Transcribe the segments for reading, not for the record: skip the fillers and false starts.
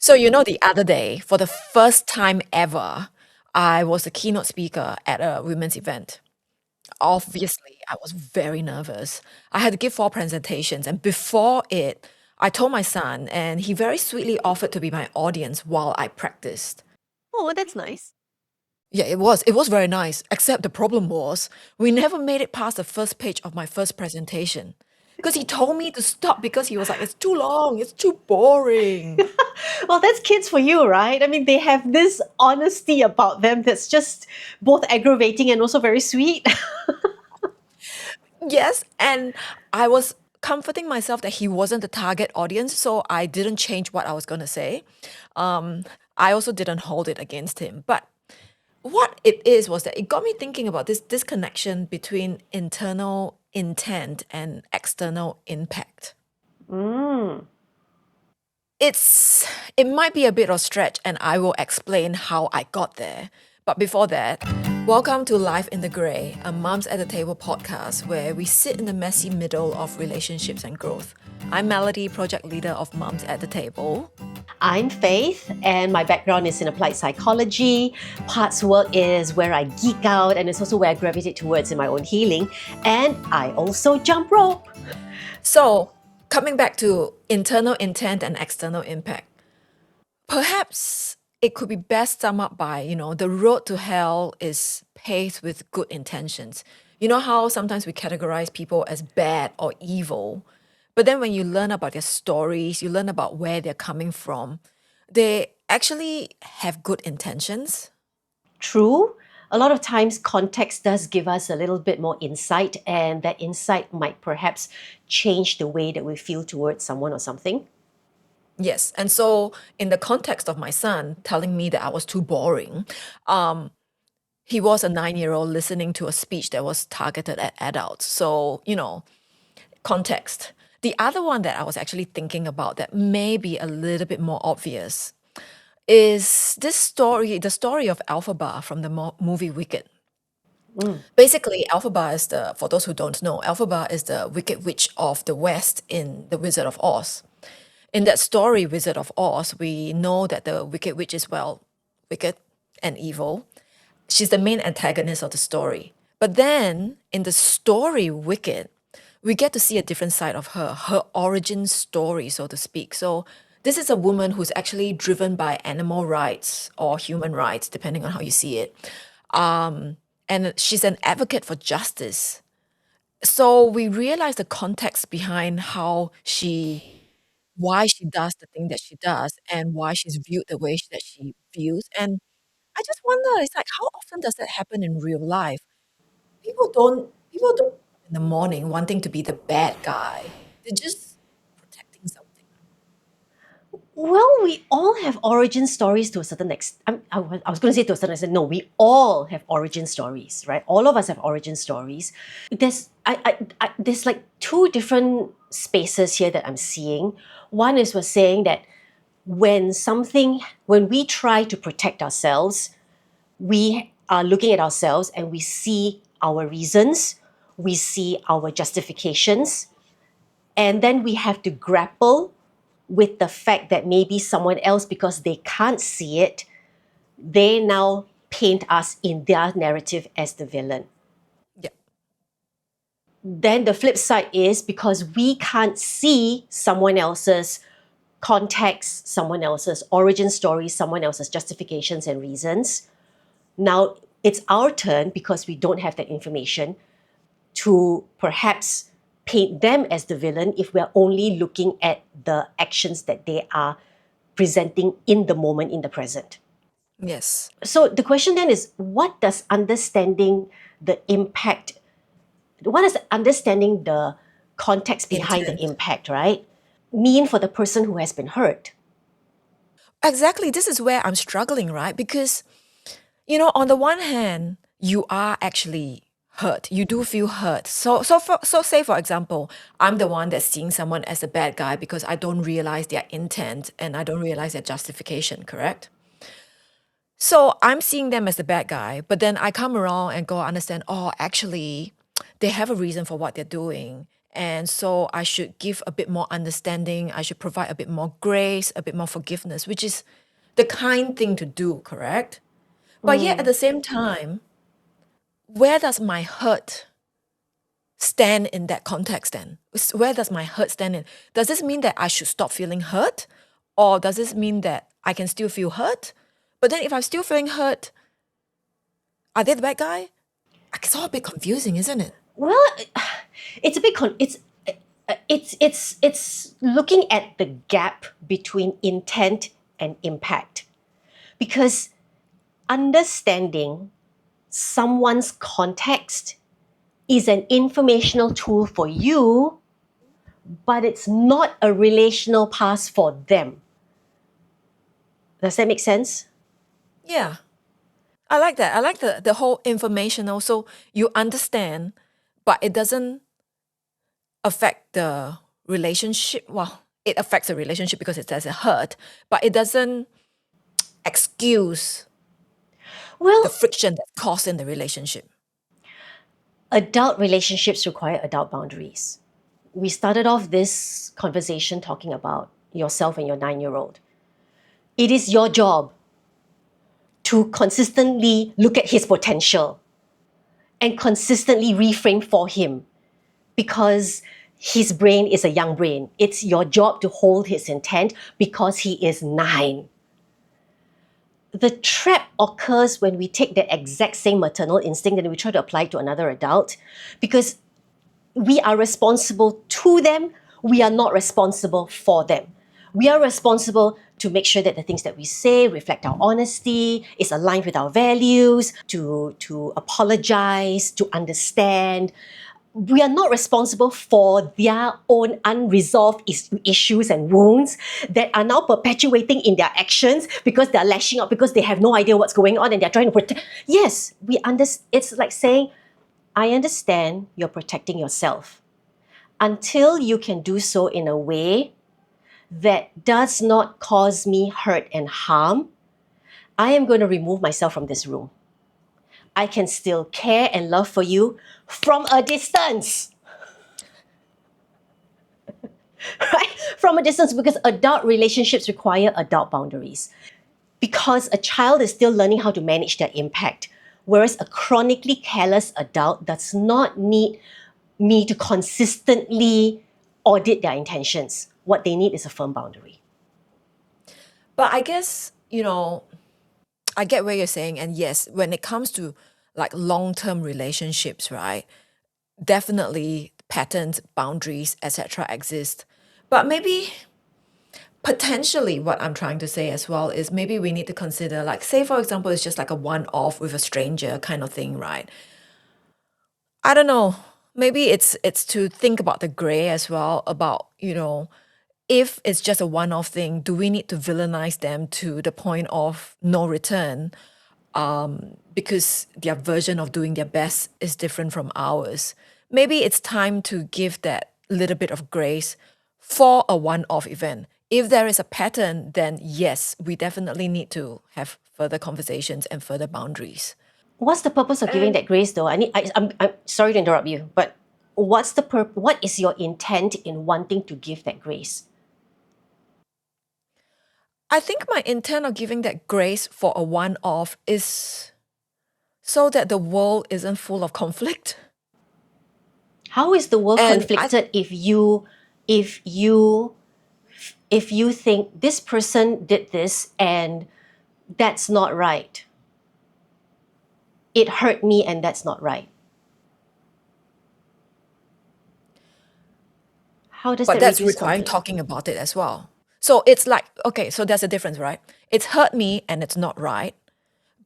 So, the other day, for the first time ever, I was a keynote speaker at a women's event. Obviously, I was very nervous. I had to give four presentations, and before it, I told my son, and he very sweetly offered to be my audience while I practiced. Oh, that's nice. Yeah, it was. It was very nice, except the problem was we never made it past the first page of my first presentation. Because he told me to stop because he was like, it's too long, it's too boring. Well, that's kids for you, right? I mean, they have this honesty about them that's just both aggravating and also very sweet. Yes, and I was comforting myself that he wasn't the target audience, so I didn't change what I was going to say. Um, I also didn't hold it against him. But what it is was that it got me thinking about this disconnection between internal intent and external impact. Mm. It might be a bit of stretch, and I will explain how I got there. But before that, welcome to Life in the Grey, a Mums at the Table podcast where we sit in the messy middle of relationships and growth. I'm Melody, project leader of Mums at the Table. I'm Faith, and my background is in applied psychology. Parts work is where I geek out, and it's also where I gravitate towards in my own healing. And I also jump rope. So, coming back to internal intent and external impact, perhaps it could be best summed up by, the road to hell is paved with good intentions. You know how sometimes we categorize people as bad or evil, but then when you learn about their stories, you learn about where they're coming from, they actually have good intentions. True. A lot of times, context does give us a little bit more insight, and that insight might perhaps change the way that we feel towards someone or something. Yes. And so, in the context of my son telling me that I was too boring, um, he was a 9-year-old listening to a speech that was targeted at adults. So, context. The other one that I was actually thinking about that may be a little bit more obvious is this story, the story of Alphaba from the movie Wicked. Mm. Basically, Alphaba is for those who don't know, Alphaba is the Wicked Witch of the West in The Wizard of Oz. In that story, Wizard of Oz, we know that the Wicked Witch is, well, wicked and evil. She's the main antagonist of the story. But then in the story Wicked, we get to see a different side of her origin story, so to speak. So this is a woman who's actually driven by animal rights or human rights, depending on how you see it. And she's an advocate for justice. So we realize the context behind why she does the thing that she does and why she's viewed the way that she views. And I just wonder, it's like, how often does that happen in real life? People don't wake up in the morning wanting to be the bad guy. They're just protecting something. Well, we all have origin stories to a certain extent. I was going to say to a certain extent. No, we all have origin stories, right? All of us have origin stories. There's like two different spaces here that I'm seeing. One is we're saying that when we try to protect ourselves, we are looking at ourselves and we see our reasons, we see our justifications, and then we have to grapple with the fact that maybe someone else, because they can't see it, they now paint us in their narrative as the villain. Yeah. Then the flip side is because we can't see someone else's context, someone else's origin story, someone else's justifications and reasons. Now it's our turn, because we don't have that information, to perhaps paint them as the villain if we're only looking at the actions that they are presenting in the moment, in the present. Yes. So the question then is, what does understanding the context behind the Intent. impact, right, mean for the person who has been hurt? Exactly. This is where I'm struggling, right? Because, on the one hand, you are actually hurt. You do feel hurt. So say for example, I'm the one that's seeing someone as a bad guy because I don't realize their intent and I don't realize their justification, correct? So I'm seeing them as the bad guy, but then I come around and go understand, oh, actually, they have a reason for what they're doing. And so I should give a bit more understanding. I should provide a bit more grace, a bit more forgiveness, which is the kind thing to do, correct? But yet at the same time, where does my hurt stand in that context then? Where does my hurt stand in? Does this mean that I should stop feeling hurt? Or does this mean that I can still feel hurt? But then if I'm still feeling hurt, are they the bad guy? It's all a bit confusing, isn't it? Well, it's a bit it's looking at the gap between intent and impact, because understanding someone's context is an informational tool for you, but it's not a relational pass for them. Does that make sense? Yeah. I like that. I like the whole informational. So you understand, but it doesn't affect the relationship. Well, it affects the relationship because it says a hurt, but it doesn't excuse the Well, friction that's caused in the relationship. adult relationships require adult boundaries. We started off this conversation talking about yourself and your 9-year-old. It is your job to consistently look at his potential and consistently reframe for him, because his brain is a young brain. It's your job to hold his intent because he is 9. The trap occurs when we take the exact same maternal instinct and we try to apply it to another adult, because we are responsible to them, we are not responsible for them. We are responsible to make sure that the things that we say reflect our honesty, is aligned with our values, to apologize, to understand. We are not responsible for their own unresolved issues and wounds that are now perpetuating in their actions because they're lashing out because they have no idea what's going on and they're trying to protect. Yes, it's like saying, I understand you're protecting yourself. Until you can do so in a way that does not cause me hurt and harm, I am going to remove myself from this room. I can still care and love for you from a distance. Right? From a distance, because adult relationships require adult boundaries. Because a child is still learning how to manage their impact, whereas a chronically careless adult does not need me to consistently audit their intentions. What they need is a firm boundary. But I guess, I get where you're saying. And yes, when it comes to like long-term relationships, right? Definitely patterns, boundaries, etc. exist. But maybe potentially what I'm trying to say as well is maybe we need to consider, like, say for example, it's just like a one-off with a stranger kind of thing, right? I don't know. Maybe it's to think about the gray as well, about, if it's just a one-off thing, do we need to villainize them to the point of no return? Because their version of doing their best is different from ours. Maybe it's time to give that little bit of grace for a one-off event. If there is a pattern, then yes, we definitely need to have further conversations and further boundaries. What's the purpose of giving that grace, though? I'm sorry to interrupt you, but what is your intent in wanting to give that grace? I think my intent of giving that grace for a one-off is so that the world isn't full of conflict. How is the world And I conflicted if you think this person did this and that's not right? It hurt me and that's not right. How does But that that's reduce requiring conflict? talking about it as well. So it's like, okay, so there's a difference, right? It's hurt me and it's not right,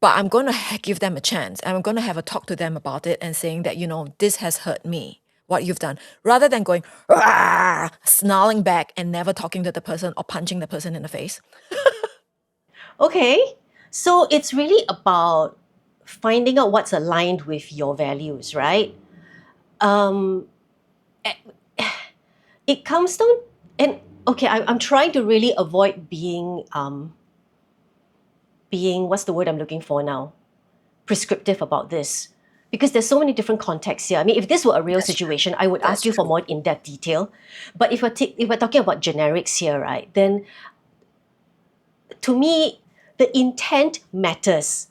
but I'm going to give them a chance and I'm going to have a talk to them about it and saying that, this has hurt me, what you've done, rather than going, "Rah!" snarling back and never talking to the person or punching the person in the face. Okay, so it's really about finding out what's aligned with your values, right? It comes down, and okay, I'm trying to really avoid being what's the word I'm looking for now? Prescriptive about this. Because there's so many different contexts here. I mean, if this were a real That's true. situation, I would That's ask you for true. more in-depth detail. But if we're talking about generics here, right, then to me, the intent matters.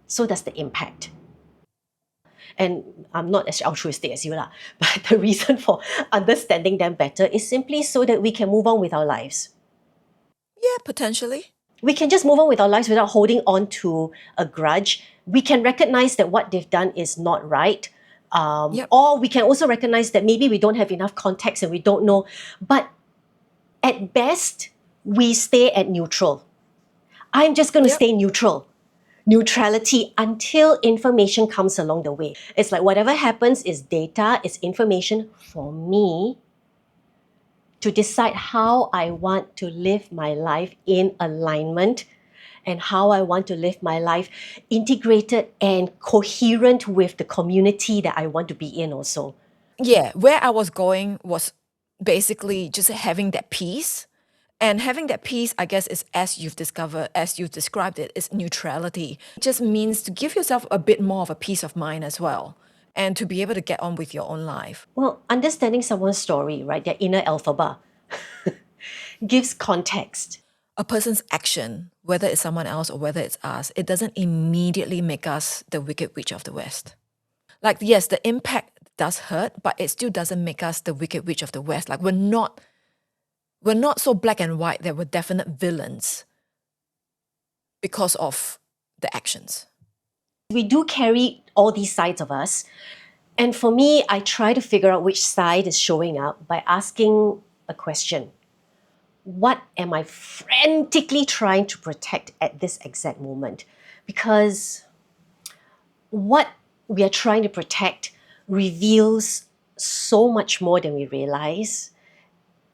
So does the impact. And I'm not as altruistic as you, lah. But the reason for understanding them better is simply so that we can move on with our lives. Yeah, potentially. We can just move on with our lives without holding on to a grudge. We can recognize that what they've done is not right. Yep. Or we can also recognize that maybe we don't have enough context and we don't know. But at best, we stay at neutral. I'm just going to Yep. stay neutral. Neutrality until information comes along the way. It's like whatever happens is data, is information for me to decide how I want to live my life in alignment and how I want to live my life integrated and coherent with the community that I want to be in also. Yeah, where I was going was basically just having that peace. And having that peace, I guess, is as you've described it, is neutrality. It just means to give yourself a bit more of a peace of mind as well, and to be able to get on with your own life. Well, understanding someone's story, right, their inner alphabet, gives context. A person's action, whether it's someone else or whether it's us, it doesn't immediately make us the wicked witch of the West. Like, yes, the impact does hurt, but it still doesn't make us the wicked witch of the West. Like, we're not so black and white that we're definite villains because of the actions. We do carry all these sides of us. And for me, I try to figure out which side is showing up by asking a question. What am I frantically trying to protect at this exact moment? Because what we are trying to protect reveals so much more than we realize,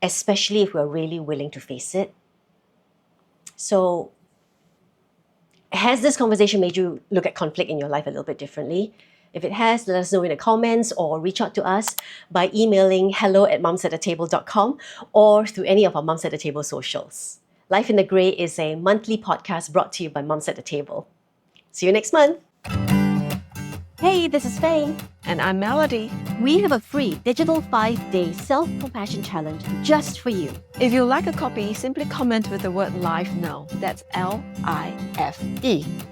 especially if we're really willing to face it. So, has this conversation made you look at conflict in your life a little bit differently? If it has, let us know in the comments or reach out to us by emailing hello@momsatathetable.com or through any of our Mums at the Table socials. Life in the Grey is a monthly podcast brought to you by Mums at the Table. See you next month. Hey, this is Faye. And I'm Melody. We have a free digital 5-day self-compassion challenge just for you. If you like a copy, simply comment with the word LIFE now. That's LIFE.